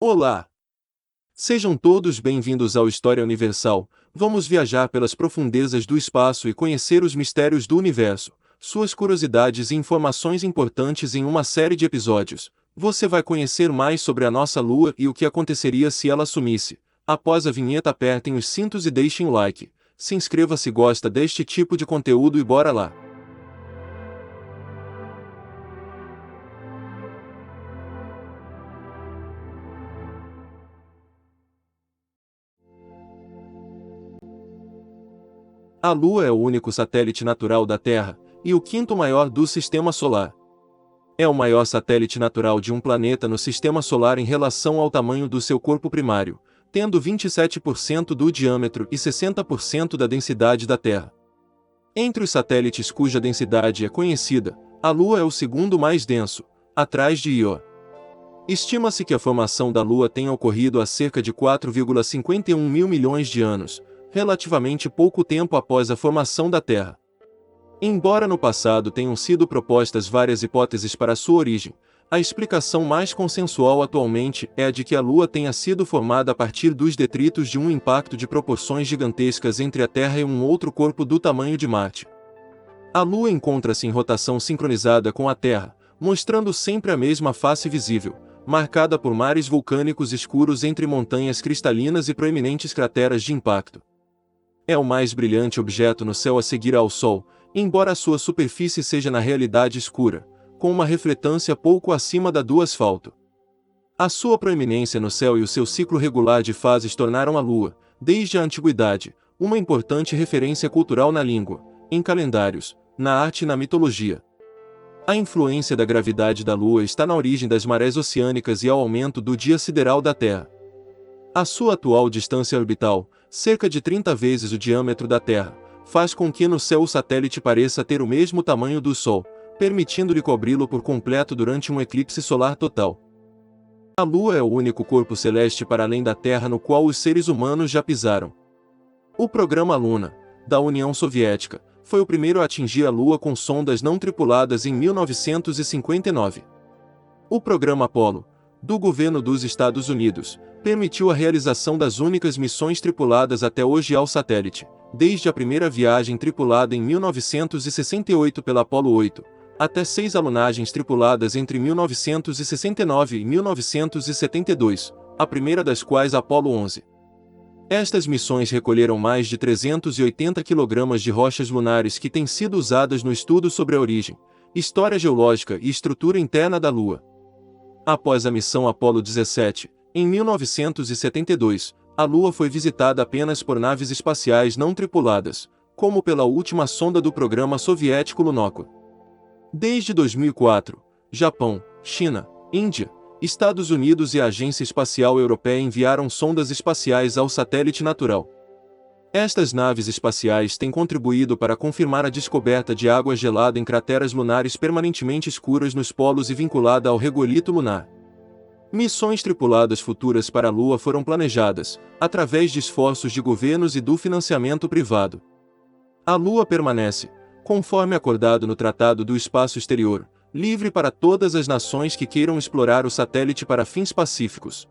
Olá! Sejam todos bem-vindos ao História Universal. Vamos viajar pelas profundezas do espaço e conhecer os mistérios do universo, suas curiosidades e informações importantes em uma série de episódios. Você vai conhecer mais sobre a nossa Lua e o que aconteceria se ela sumisse. Após a vinheta, apertem os cintos e deixem o like. Se inscreva se gosta deste tipo de conteúdo e bora lá! A Lua é o único satélite natural da Terra, e o quinto maior do Sistema Solar. É o maior satélite natural de um planeta no Sistema Solar em relação ao tamanho do seu corpo primário, tendo 27% do diâmetro e 60% da densidade da Terra. Entre os satélites cuja densidade é conhecida, a Lua é o segundo mais denso, atrás de Io. Estima-se que a formação da Lua tenha ocorrido há cerca de 4,51 mil milhões de anos, relativamente pouco tempo após a formação da Terra. Embora no passado tenham sido propostas várias hipóteses para sua origem, a explicação mais consensual atualmente é a de que a Lua tenha sido formada a partir dos detritos de um impacto de proporções gigantescas entre a Terra e um outro corpo do tamanho de Marte. A Lua encontra-se em rotação sincronizada com a Terra, mostrando sempre a mesma face visível, marcada por mares vulcânicos escuros entre montanhas cristalinas e proeminentes crateras de impacto. É o mais brilhante objeto no céu a seguir ao Sol, embora a sua superfície seja na realidade escura, com uma refletância pouco acima da do asfalto. A sua proeminência no céu e o seu ciclo regular de fases tornaram a Lua, desde a antiguidade, uma importante referência cultural na língua, em calendários, na arte e na mitologia. A influência da gravidade da Lua está na origem das marés oceânicas e ao aumento do dia sideral da Terra. A sua atual distância orbital, cerca de 30 vezes o diâmetro da Terra, faz com que no céu o satélite pareça ter o mesmo tamanho do Sol, permitindo-lhe cobri-lo por completo durante um eclipse solar total. A Lua é o único corpo celeste para além da Terra no qual os seres humanos já pisaram. O programa Luna, da União Soviética, foi o primeiro a atingir a Lua com sondas não tripuladas em 1959. O programa Apollo, do governo dos Estados Unidos, permitiu a realização das únicas missões tripuladas até hoje ao satélite, desde a primeira viagem tripulada em 1968 pela Apollo 8, até 6 alunagens tripuladas entre 1969 e 1972, a primeira das quais a Apollo 11. Estas missões recolheram mais de 380 kg de rochas lunares que têm sido usadas no estudo sobre a origem, história geológica e estrutura interna da Lua. Após a missão Apollo 17, em 1972, a Lua foi visitada apenas por naves espaciais não tripuladas, como pela última sonda do programa soviético Lunokhod. Desde 2004, Japão, China, Índia, Estados Unidos e a Agência Espacial Europeia enviaram sondas espaciais ao satélite natural. Estas naves espaciais têm contribuído para confirmar a descoberta de água gelada em crateras lunares permanentemente escuras nos polos e vinculada ao regolito lunar. Missões tripuladas futuras para a Lua foram planejadas, através de esforços de governos e do financiamento privado. A Lua permanece, conforme acordado no Tratado do Espaço Exterior, livre para todas as nações que queiram explorar o satélite para fins pacíficos.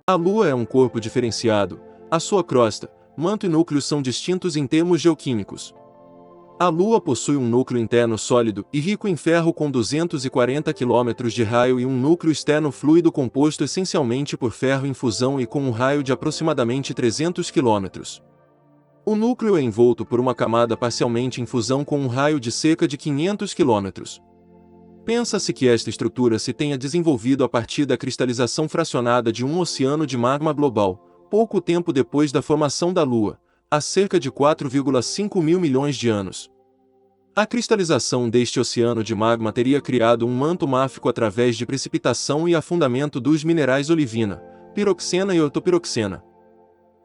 A Lua é um corpo diferenciado, a sua crosta, manto e núcleo são distintos em termos geoquímicos. A Lua possui um núcleo interno sólido e rico em ferro com 240 km de raio e um núcleo externo fluido composto essencialmente por ferro em fusão e com um raio de aproximadamente 300 km. O núcleo é envolto por uma camada parcialmente em fusão com um raio de cerca de 500 km. Pensa-se que esta estrutura se tenha desenvolvido a partir da cristalização fracionada de um oceano de magma global, pouco tempo depois da formação da Lua, há cerca de 4,5 mil milhões de anos. A cristalização deste oceano de magma teria criado um manto máfico através de precipitação e afundamento dos minerais olivina, piroxena e ortopiroxena.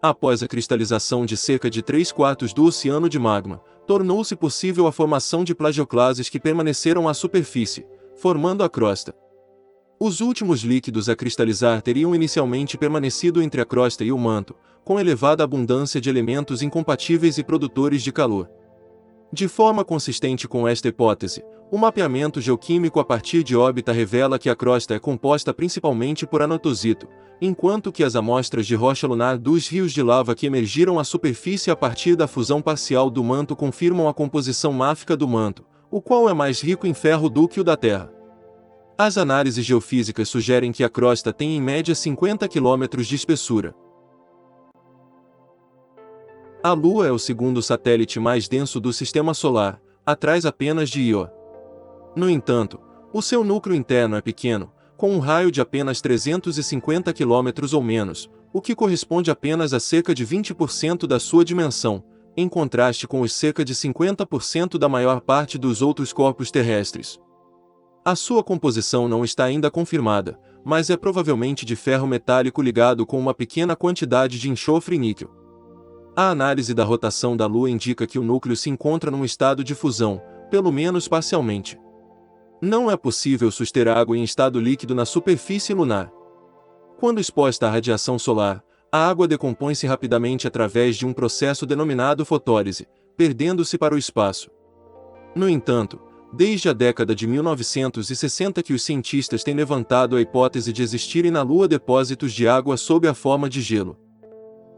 Após a cristalização de cerca de 3/4 do oceano de magma, tornou-se possível a formação de plagioclases que permaneceram à superfície, formando a crosta. Os últimos líquidos a cristalizar teriam inicialmente permanecido entre a crosta e o manto, com elevada abundância de elementos incompatíveis e produtores de calor. De forma consistente com esta hipótese, o mapeamento geoquímico a partir de órbita revela que a crosta é composta principalmente por anotosito, enquanto que as amostras de rocha lunar dos rios de lava que emergiram à superfície a partir da fusão parcial do manto confirmam a composição máfica do manto, o qual é mais rico em ferro do que o da Terra. As análises geofísicas sugerem que a crosta tem em média 50 km de espessura. A Lua é o segundo satélite mais denso do Sistema Solar, atrás apenas de Io. No entanto, o seu núcleo interno é pequeno, com um raio de apenas 350 km ou menos, o que corresponde apenas a cerca de 20% da sua dimensão, em contraste com os cerca de 50% da maior parte dos outros corpos terrestres. A sua composição não está ainda confirmada, mas é provavelmente de ferro metálico ligado com uma pequena quantidade de enxofre e níquel. A análise da rotação da Lua indica que o núcleo se encontra num estado de fusão, pelo menos parcialmente. Não é possível suster água em estado líquido na superfície lunar. Quando exposta à radiação solar, a água decompõe-se rapidamente através de um processo denominado fotólise, perdendo-se para o espaço. No entanto, desde a década de 1960 que os cientistas têm levantado a hipótese de existirem na Lua depósitos de água sob a forma de gelo.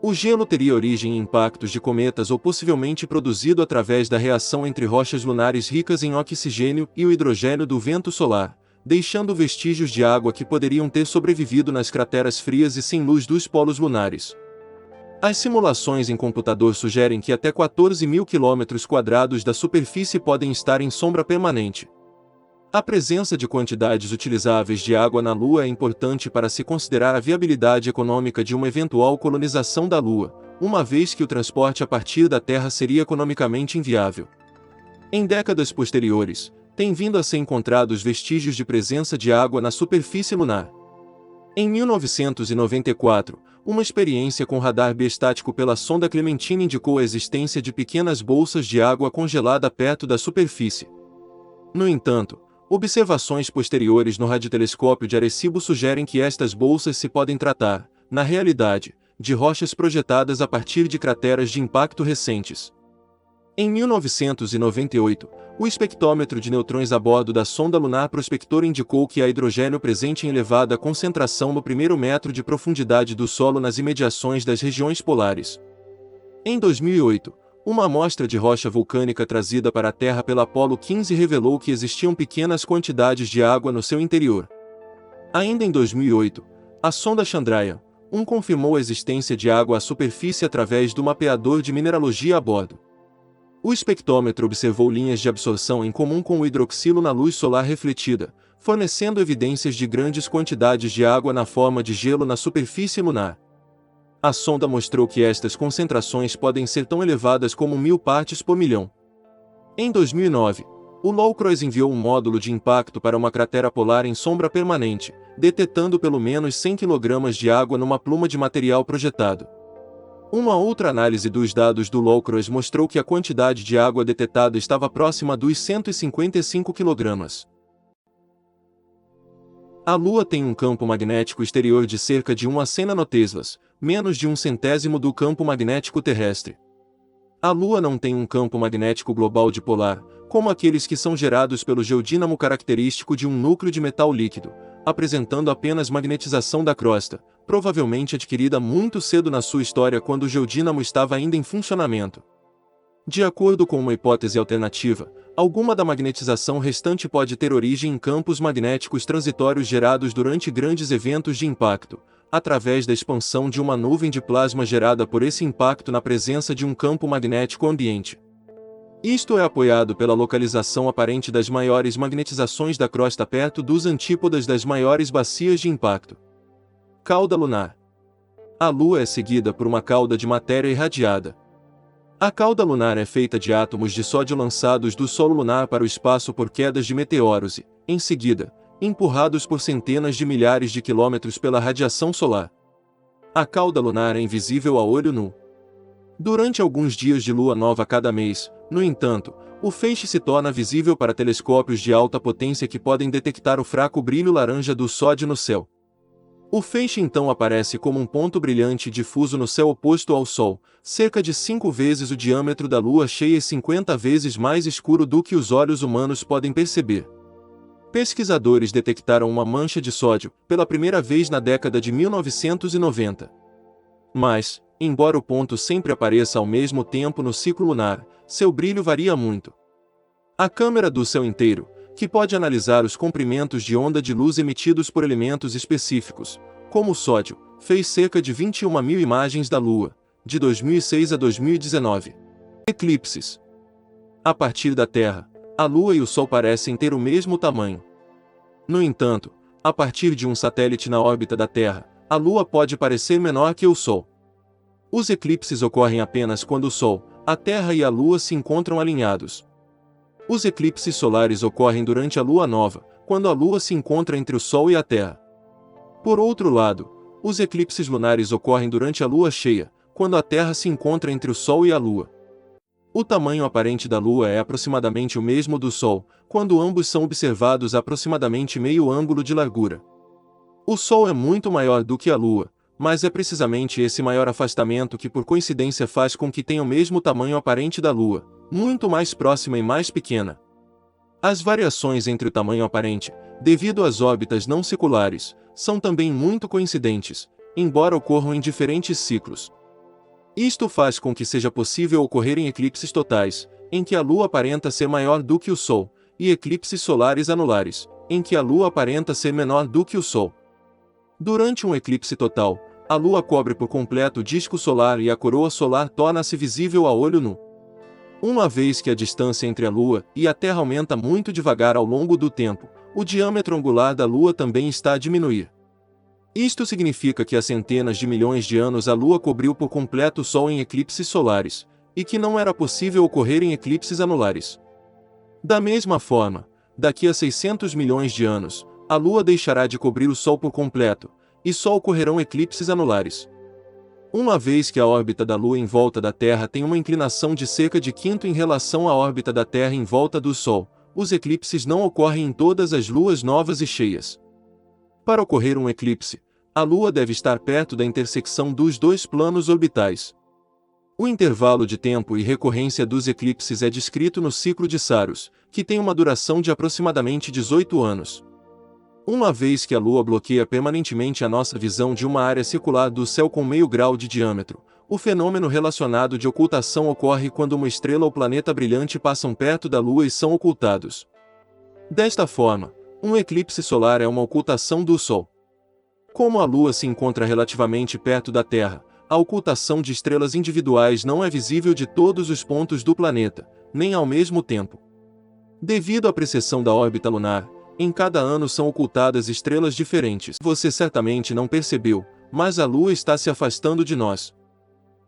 O gelo teria origem em impactos de cometas ou possivelmente produzido através da reação entre rochas lunares ricas em oxigênio e o hidrogênio do vento solar, deixando vestígios de água que poderiam ter sobrevivido nas crateras frias e sem luz dos polos lunares. As simulações em computador sugerem que até 14.000 km² da superfície podem estar em sombra permanente. A presença de quantidades utilizáveis de água na Lua é importante para se considerar a viabilidade econômica de uma eventual colonização da Lua, uma vez que o transporte a partir da Terra seria economicamente inviável. Em décadas posteriores, têm vindo a ser encontrados vestígios de presença de água na superfície lunar. Em 1994, uma experiência com radar biestático pela sonda Clementine indicou a existência de pequenas bolsas de água congelada perto da superfície. No entanto, observações posteriores no radiotelescópio de Arecibo sugerem que estas bolsas se podem tratar, na realidade, de rochas projetadas a partir de crateras de impacto recentes. Em 1998, o espectrômetro de neutrões a bordo da sonda lunar Prospector indicou que há hidrogênio presente em elevada concentração no primeiro metro de profundidade do solo nas imediações das regiões polares. Em 2008, uma amostra de rocha vulcânica trazida para a Terra pela Apollo 15 revelou que existiam pequenas quantidades de água no seu interior. Ainda em 2008, a sonda Chandrayaan-1 confirmou a existência de água à superfície através do mapeador de mineralogia a bordo. O espectrômetro observou linhas de absorção em comum com o hidroxilo na luz solar refletida, fornecendo evidências de grandes quantidades de água na forma de gelo na superfície lunar. A sonda mostrou que estas concentrações podem ser tão elevadas como 1000 partes por milhão. Em 2009, o LOCROS enviou um módulo de impacto para uma cratera polar em sombra permanente, detetando pelo menos 100 kg de água numa pluma de material projetado. Uma outra análise dos dados do LOCROS mostrou que a quantidade de água detetada estava próxima dos 155 kg. A Lua tem um campo magnético exterior de cerca de 1 a 100 nanoteslas, menos de 1/100º do campo magnético terrestre. A Lua não tem um campo magnético global dipolar, como aqueles que são gerados pelo geodínamo característico de um núcleo de metal líquido, apresentando apenas magnetização da crosta, provavelmente adquirida muito cedo na sua história quando o geodínamo estava ainda em funcionamento. De acordo com uma hipótese alternativa, alguma da magnetização restante pode ter origem em campos magnéticos transitórios gerados durante grandes eventos de impacto, através da expansão de uma nuvem de plasma gerada por esse impacto na presença de um campo magnético ambiente. Isto é apoiado pela localização aparente das maiores magnetizações da crosta perto dos antípodas das maiores bacias de impacto. Cauda lunar. A Lua é seguida por uma cauda de matéria irradiada. A cauda lunar é feita de átomos de sódio lançados do solo lunar para o espaço por quedas de meteoros e, em seguida, empurrados por centenas de milhares de quilômetros pela radiação solar. A cauda lunar é invisível a olho nu. Durante alguns dias de lua nova cada mês, no entanto, o feixe se torna visível para telescópios de alta potência que podem detectar o fraco brilho laranja do sódio no céu. O feixe então aparece como um ponto brilhante difuso no céu oposto ao Sol, cerca de 5 vezes o diâmetro da Lua cheia e 50 vezes mais escuro do que os olhos humanos podem perceber. Pesquisadores detectaram uma mancha de sódio, pela primeira vez na década de 1990. Mas, embora o ponto sempre apareça ao mesmo tempo no ciclo lunar, seu brilho varia muito. A câmera do céu inteiro, que pode analisar os comprimentos de onda de luz emitidos por elementos específicos, como o sódio, fez cerca de 21.000 imagens da Lua, de 2006 a 2019. Eclipses. A partir da Terra, a Lua e o Sol parecem ter o mesmo tamanho. No entanto, a partir de um satélite na órbita da Terra, a Lua pode parecer menor que o Sol. Os eclipses ocorrem apenas quando o Sol, a Terra e a Lua se encontram alinhados. Os eclipses solares ocorrem durante a Lua nova, quando a Lua se encontra entre o Sol e a Terra. Por outro lado, os eclipses lunares ocorrem durante a Lua cheia, quando a Terra se encontra entre o Sol e a Lua. O tamanho aparente da Lua é aproximadamente o mesmo do Sol, quando ambos são observados a aproximadamente meio ângulo de largura. O Sol é muito maior do que a Lua, mas é precisamente esse maior afastamento que por coincidência faz com que tenha o mesmo tamanho aparente da Lua, muito mais próxima e mais pequena. As variações entre o tamanho aparente, devido às órbitas não circulares, são também muito coincidentes, embora ocorram em diferentes ciclos. Isto faz com que seja possível ocorrerem eclipses totais, em que a Lua aparenta ser maior do que o Sol, e eclipses solares anulares, em que a Lua aparenta ser menor do que o Sol. Durante um eclipse total, a Lua cobre por completo o disco solar e a coroa solar torna-se visível a olho nu. Uma vez que a distância entre a Lua e a Terra aumenta muito devagar ao longo do tempo, o diâmetro angular da Lua também está a diminuir. Isto significa que há centenas de milhões de anos a Lua cobriu por completo o Sol em eclipses solares, e que não era possível ocorrer em eclipses anulares. Da mesma forma, daqui a 600 milhões de anos, a Lua deixará de cobrir o Sol por completo, e só ocorrerão eclipses anulares. Uma vez que a órbita da Lua em volta da Terra tem uma inclinação de cerca de quinto em relação à órbita da Terra em volta do Sol, os eclipses não ocorrem em todas as luas novas e cheias. Para ocorrer um eclipse, a Lua deve estar perto da intersecção dos dois planos orbitais. O intervalo de tempo e recorrência dos eclipses é descrito no ciclo de Saros, que tem uma duração de aproximadamente 18 anos. Uma vez que a Lua bloqueia permanentemente a nossa visão de uma área circular do céu com meio grau de diâmetro, o fenômeno relacionado de ocultação ocorre quando uma estrela ou planeta brilhante passam perto da Lua e são ocultados. Desta forma, um eclipse solar é uma ocultação do Sol. Como a Lua se encontra relativamente perto da Terra, a ocultação de estrelas individuais não é visível de todos os pontos do planeta, nem ao mesmo tempo. Devido à precessão da órbita lunar, em cada ano são ocultadas estrelas diferentes. Você certamente não percebeu, mas a Lua está se afastando de nós.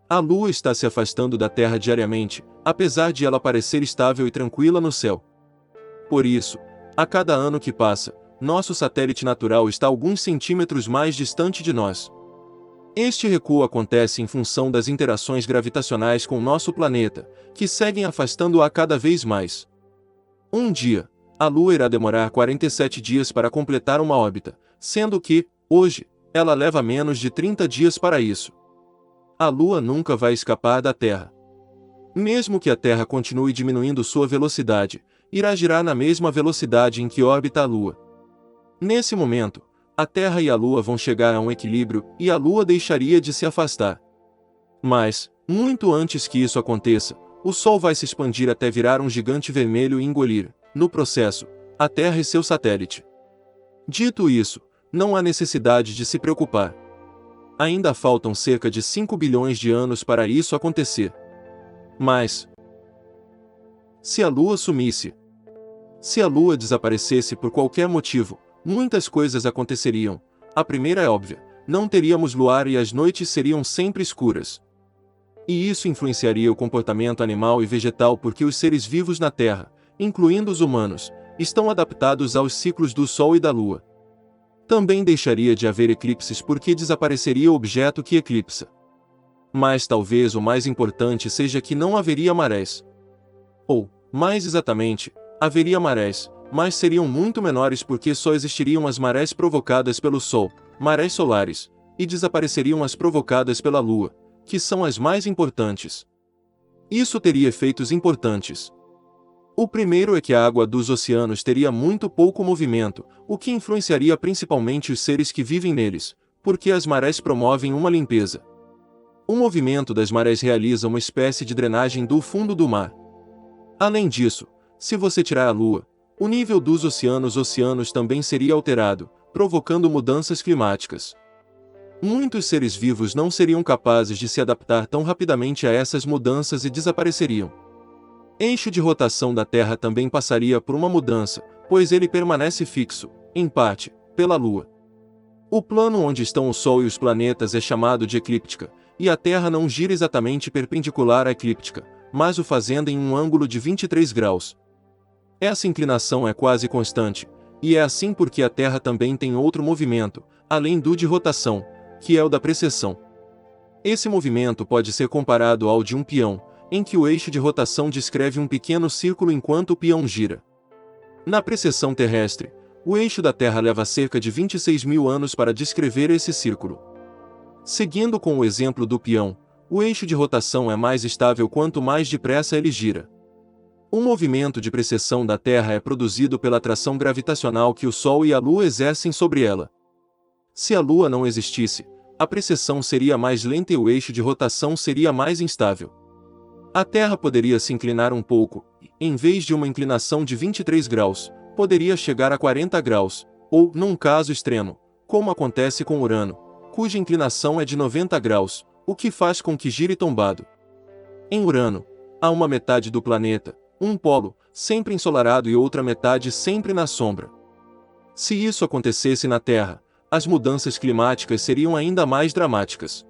A Lua está se afastando da Terra diariamente, apesar de ela parecer estável e tranquila no céu. Por isso, a cada ano que passa, nosso satélite natural está alguns centímetros mais distante de nós. Este recuo acontece em função das interações gravitacionais com nosso planeta, que seguem afastando-a cada vez mais. Um dia, a Lua irá demorar 47 dias para completar uma órbita, sendo que, hoje, ela leva menos de 30 dias para isso. A Lua nunca vai escapar da Terra. Mesmo que a Terra continue diminuindo sua velocidade, irá girar na mesma velocidade em que orbita a Lua. Nesse momento, a Terra e a Lua vão chegar a um equilíbrio e a Lua deixaria de se afastar. Mas, muito antes que isso aconteça, o Sol vai se expandir até virar um gigante vermelho e engolir, no processo, a Terra e seu satélite. Dito isso, não há necessidade de se preocupar. Ainda faltam cerca de 5 bilhões de anos para isso acontecer. Mas, se a Lua sumisse, se a Lua desaparecesse por qualquer motivo, muitas coisas aconteceriam. A primeira é óbvia: não teríamos luar e as noites seriam sempre escuras. E isso influenciaria o comportamento animal e vegetal porque os seres vivos na Terra, incluindo os humanos, estão adaptados aos ciclos do Sol e da Lua. Também deixaria de haver eclipses porque desapareceria o objeto que eclipsa. Mas talvez o mais importante seja que não haveria marés. Ou, mais exatamente, haveria marés, mas seriam muito menores porque só existiriam as marés provocadas pelo Sol, marés solares, e desapareceriam as provocadas pela Lua, que são as mais importantes. Isso teria efeitos importantes. O primeiro é que a água dos oceanos teria muito pouco movimento, o que influenciaria principalmente os seres que vivem neles, porque as marés promovem uma limpeza. O movimento das marés realiza uma espécie de drenagem do fundo do mar. Além disso, se você tirar a Lua, o nível dos oceanos também seria alterado, provocando mudanças climáticas. Muitos seres vivos não seriam capazes de se adaptar tão rapidamente a essas mudanças e desapareceriam. Eixo de rotação da Terra também passaria por uma mudança, pois ele permanece fixo, em parte, pela Lua. O plano onde estão o Sol e os planetas é chamado de eclíptica, e a Terra não gira exatamente perpendicular à eclíptica, mas o fazendo em um ângulo de 23 graus. Essa inclinação é quase constante, e é assim porque a Terra também tem outro movimento, além do de rotação, que é o da precessão. Esse movimento pode ser comparado ao de um peão, em que o eixo de rotação descreve um pequeno círculo enquanto o peão gira. Na precessão terrestre, o eixo da Terra leva cerca de 26.000 anos para descrever esse círculo. Seguindo com o exemplo do peão, o eixo de rotação é mais estável quanto mais depressa ele gira. O movimento de precessão da Terra é produzido pela atração gravitacional que o Sol e a Lua exercem sobre ela. Se a Lua não existisse, a precessão seria mais lenta e o eixo de rotação seria mais instável. A Terra poderia se inclinar um pouco, e, em vez de uma inclinação de 23 graus, poderia chegar a 40 graus, ou, num caso extremo, como acontece com Urano, cuja inclinação é de 90 graus, o que faz com que gire tombado. Em Urano, há uma metade do planeta, um polo, sempre ensolarado e outra metade sempre na sombra. Se isso acontecesse na Terra, as mudanças climáticas seriam ainda mais dramáticas.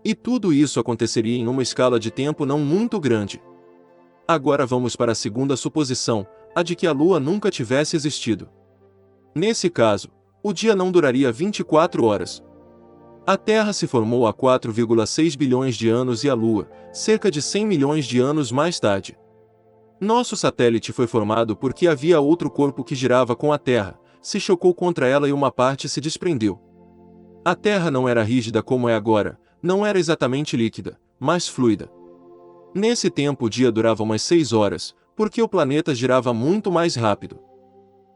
E tudo isso aconteceria em uma escala de tempo não muito grande. Agora vamos para a segunda suposição, a de que a Lua nunca tivesse existido. Nesse caso, o dia não duraria 24 horas. A Terra se formou há 4,6 bilhões de anos e a Lua, cerca de 100 milhões de anos mais tarde. Nosso satélite foi formado porque havia outro corpo que girava com a Terra, se chocou contra ela e uma parte se desprendeu. A Terra não era rígida como é agora, não era exatamente líquida, mas fluida. Nesse tempo o dia durava umas 6 horas, porque o planeta girava muito mais rápido.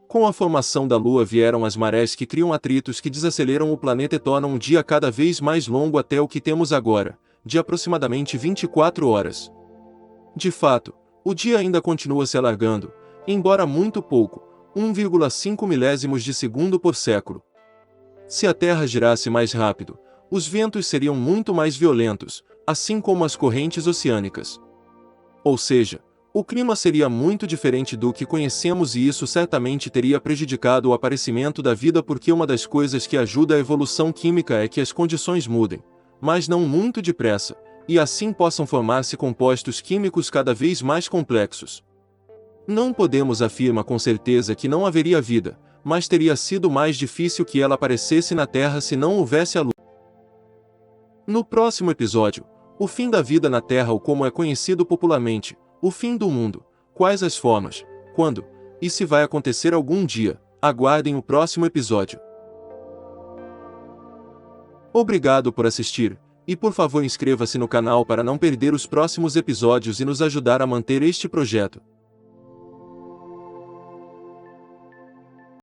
Com a formação da Lua vieram as marés que criam atritos que desaceleram o planeta e tornam o dia cada vez mais longo até o que temos agora, de aproximadamente 24 horas. De fato, o dia ainda continua se alargando, embora muito pouco, 1,5 milésimos de segundo por século. Se a Terra girasse mais rápido, os ventos seriam muito mais violentos, assim como as correntes oceânicas. Ou seja, o clima seria muito diferente do que conhecemos e isso certamente teria prejudicado o aparecimento da vida porque uma das coisas que ajuda a evolução química é que as condições mudem, mas não muito depressa, e assim possam formar-se compostos químicos cada vez mais complexos. Não podemos afirmar com certeza que não haveria vida, mas teria sido mais difícil que ela aparecesse na Terra se não houvesse a Lua. No próximo episódio, o fim da vida na Terra ou como é conhecido popularmente, o fim do mundo, quais as formas, quando, e se vai acontecer algum dia, aguardem o próximo episódio. Obrigado por assistir, e por favor inscreva-se no canal para não perder os próximos episódios e nos ajudar a manter este projeto.